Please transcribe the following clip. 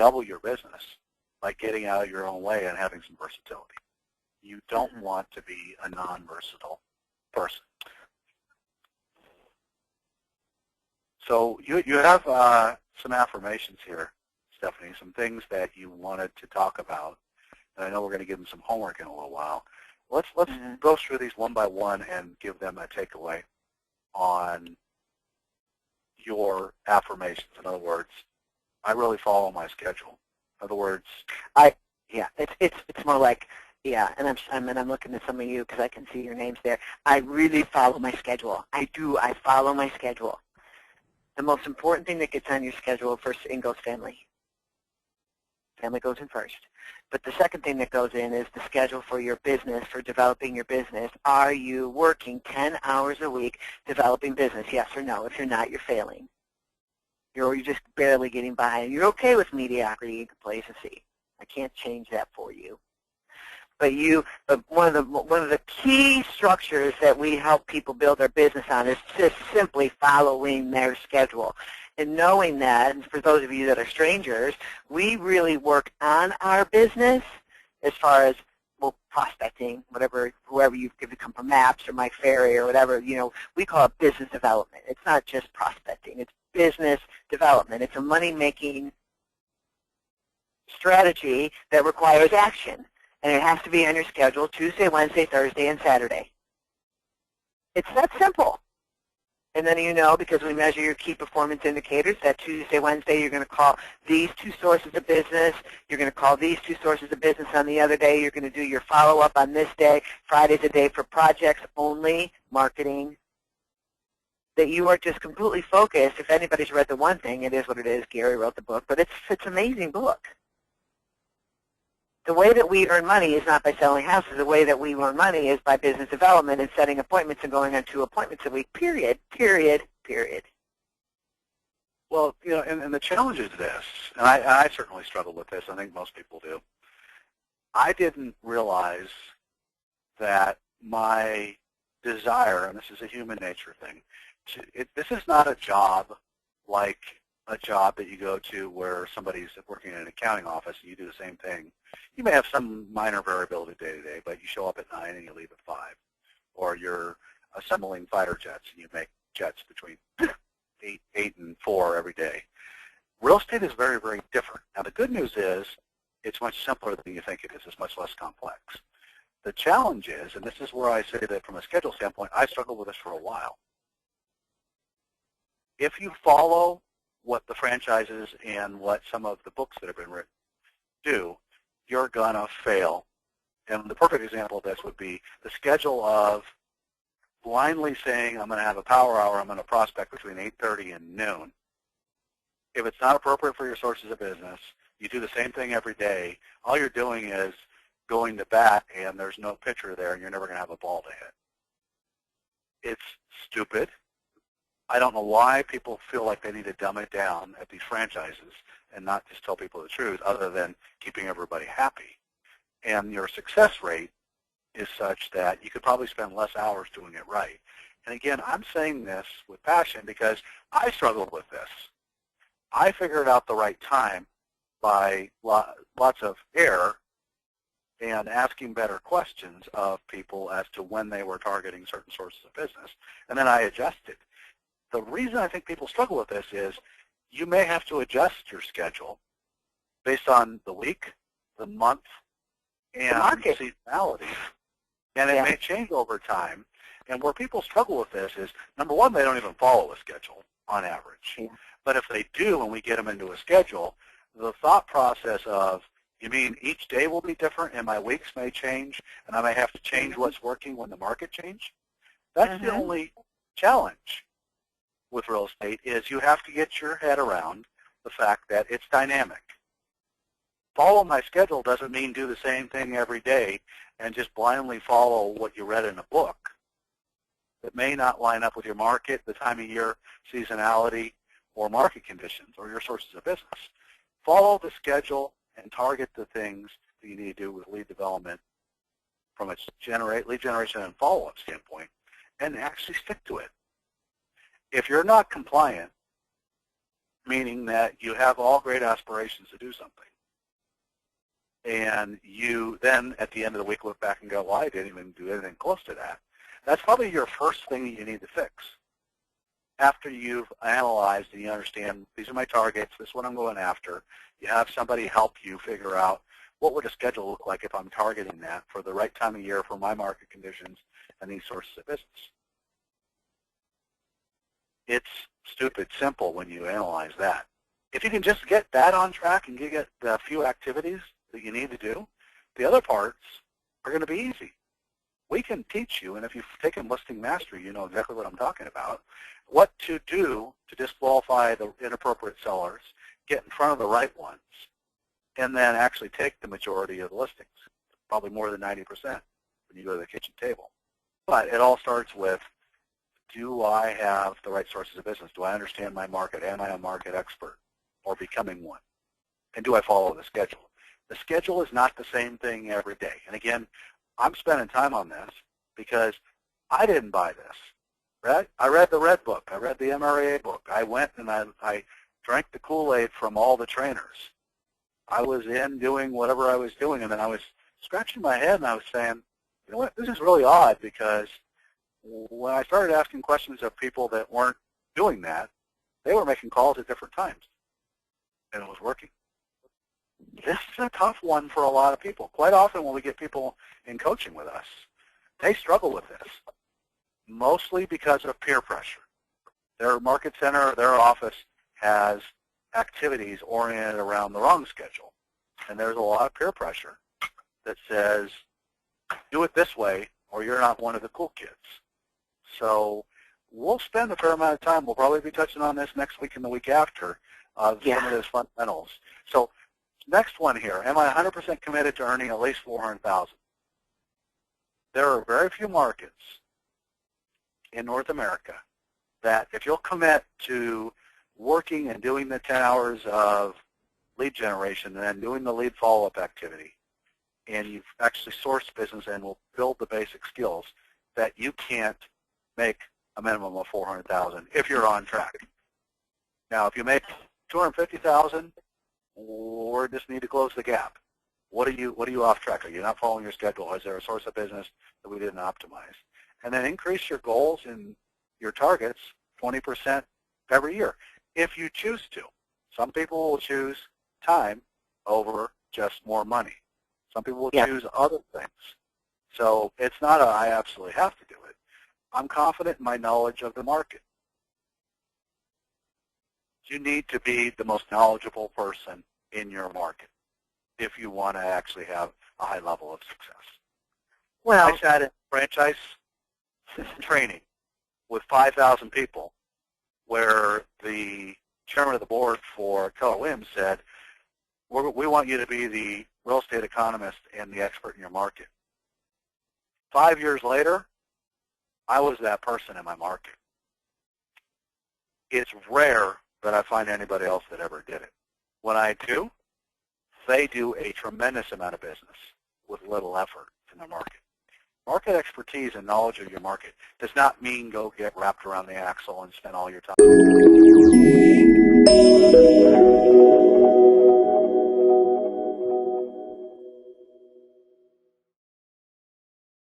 double your business by getting out of your own way and having some versatility. You don't want to be a non-versatile person. So you have some affirmations here, Stephanie, some things that you wanted to talk about. And I know we're going to give them some homework in a little while. Let's go through these one by one and give them a takeaway on your affirmations. In other words, I really follow my schedule. In other words, it's more like, and I'm looking at some of you because I can see your names there. I really follow my schedule. I do. I follow my schedule. The most important thing that gets on your schedule first in goes family. Family goes in first. But the second thing that goes in is the schedule for your business, for developing your business. Are you working 10 hours a week developing business? Yes or no? If you're not, you're failing. You're just barely getting by. And you're okay with mediocrity and complacency. I can't change that for you. But one of the key structures that we help people build their business on is just simply following their schedule. And knowing that, and for those of you that are strangers, we really work on our business as far as, well, prospecting, whoever you come from Maps or Mike Ferry or whatever, we call it business development. It's not just prospecting. It's business development. It's a money-making strategy that requires action. And it has to be on your schedule Tuesday, Wednesday, Thursday, and Saturday. It's that simple. And then because we measure your key performance indicators, that Tuesday, Wednesday, you're going to call these two sources of business. You're going to call these two sources of business on the other day. You're going to do your follow-up on this day. Friday's a day for projects only, marketing. That you are just completely focused. If anybody's read The One Thing, it is what it is. Gary wrote the book, but it's an amazing book. The way that we earn money is not by selling houses. The way that we earn money is by business development and setting appointments and going on 2 appointments a week, period. Well, and the challenge is this, and I certainly struggle with this. I think most people do. I didn't realize that my desire, and this is a human nature thing, this is not a job like a job that you go to where somebody's working in an accounting office and you do the same thing. You may have some minor variability day to day, but you show up at 9 and you leave at 5. Or you're assembling fighter jets and you make jets between 8 and 4 every day. Real estate is very, very different. Now the good news is it's much simpler than you think it is. It's much less complex. The challenge is, and this is where I say that from a schedule standpoint, I struggled with this for a while. If you follow what the franchises and what some of the books that have been written do, you're going to fail. And the perfect example of this would be the schedule of blindly saying, I'm going to have a power hour, I'm going to prospect between 8:30 and noon. If it's not appropriate for your sources of business, you do the same thing every day, all you're doing is going to bat and there's no pitcher there and you're never going to have a ball to hit. It's stupid. I don't know why people feel like they need to dumb it down at these franchises and not just tell people the truth other than keeping everybody happy. And your success rate is such that you could probably spend less hours doing it right. And again, I'm saying this with passion because I struggled with this. I figured out the right time by lots of error and asking better questions of people as to when they were targeting certain sources of business. And then I adjusted. The reason I think people struggle with this is you may have to adjust your schedule based on the week, the month, and seasonality. And it may change over time. And where people struggle with this is, number one, they don't even follow a schedule on average. Yeah. But if they do, and we get them into a schedule, the thought process of, you mean each day will be different and my weeks may change and I may have to change what's working when the market changes? That's the only challenge with real estate is you have to get your head around the fact that it's dynamic. Follow my schedule doesn't mean do the same thing every day and just blindly follow what you read in a book. It may not line up with your market, the time of year, seasonality, or market conditions, or your sources of business. Follow the schedule and target the things that you need to do with lead development from a lead generation and follow-up standpoint, and actually stick to it. If you're not compliant, meaning that you have all great aspirations to do something. And you then, at the end of the week, look back and go, well, I didn't even do anything close to that. That's probably your first thing that you need to fix. After you've analyzed and you understand, these are my targets, this is what I'm going after, you have somebody help you figure out what would a schedule look like if I'm targeting that for the right time of year for my market conditions and these sources of business. It's stupid simple when you analyze that. If you can just get that on track and get the few activities that you need to do, the other parts are going to be easy. We can teach you, and if you've taken listing mastery, you know exactly what I'm talking about, what to do to disqualify the inappropriate sellers, get in front of the right ones, and then actually take the majority of the listings, probably more than 90% when you go to the kitchen table. But it all starts with, do I have the right sources of business? Do I understand my market? Am I a market expert or becoming one? And do I follow the schedule? The schedule is not the same thing every day. And again, I'm spending time on this because I didn't buy this. Right? I read the Red Book. I read the MRA book. I went and I drank the Kool-Aid from all the trainers. I was in doing whatever I was doing, and then I was scratching my head, and I was saying, you know what, this is really odd, because when I started asking questions of people that weren't doing that, they were making calls at different times, and it was working. This is a tough one for a lot of people. Quite often when we get people in coaching with us, they struggle with this, mostly because of peer pressure. Their market center, their office has activities oriented around the wrong schedule, and there's a lot of peer pressure that says, do it this way or you're not one of the cool kids. So we'll spend a fair amount of time. We'll probably be touching on this next week and the week after of some of those fundamentals. So next one here, am I 100% committed to earning at least $400,000? There are very few markets in North America that if you'll commit to working and doing the 10 hours of lead generation and then doing the lead follow-up activity, and you've actually sourced business and will build the basic skills, that you can't make a minimum of $400,000 if you're on track. Now, if you make $250,000, we just need to close the gap. What are you off track? Are you not following your schedule? Is there a source of business that we didn't optimize? And then increase your goals and your targets 20% every year, if you choose to. Some people will choose time over just more money. Some people will choose other things. So it's not I absolutely have to do it. I'm confident in my knowledge of the market. You need to be the most knowledgeable person in your market if you want to actually have a high level of success. Well, I sat in franchise training with 5,000 people where the chairman of the board for Keller Williams said, we want you to be the real estate economist and the expert in your market. 5 years later, I was that person in my market. It's rare that I find anybody else that ever did it. When I do, they do a tremendous amount of business with little effort in the market. Market expertise and knowledge of your market does not mean go get wrapped around the axle and spend all your time.